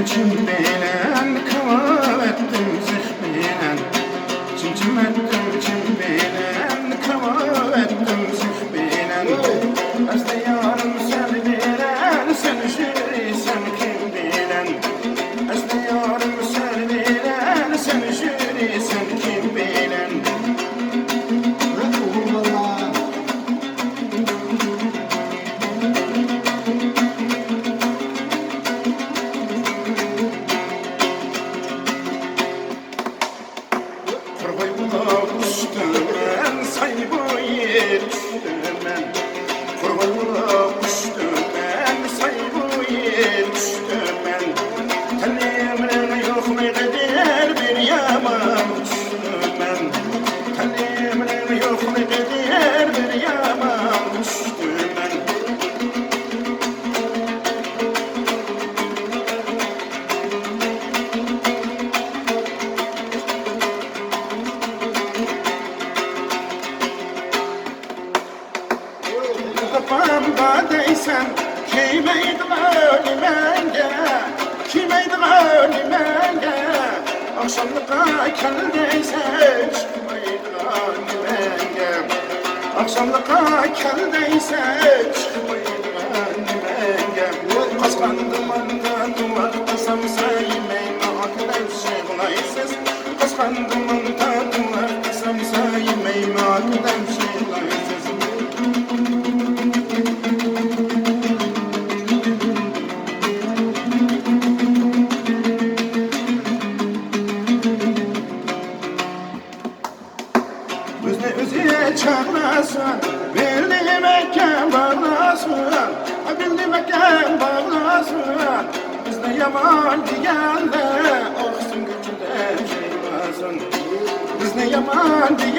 kim bilen, kaval ettim zih bilen. Cim ettim kim bilen, kaval ettim zih bilen. Özde yarım sen bilen, sen jürisen kim bilen. Özde yarım sen bilen, sen jürisen kim bilen. Üstümen saybu yer üstümen Kurbanla üstümen saybu yer üstümen Talimden yok ne kadar bir yaman üstümen Talimden yok ne kadar bir yaman üstümen Kafamda değsen kimeydi ölümenge Kimeydi ölümenge Akşamlığa keldeyse çıkmaydı ölümenge Akşamlığa keldeyse çıkmaydı ölümenge Kıskandım anda duvartasam saymayın Akıdan şeylaysız Kıskandım anda duvartasam saymayın Akıdan şeylaysız Özüne çağırasın, bildiğim eken bağlasın Bildiğim eken bağlasın Bizde yaman diyenle olsun gücüde şeylasın Bizde yaman diyenle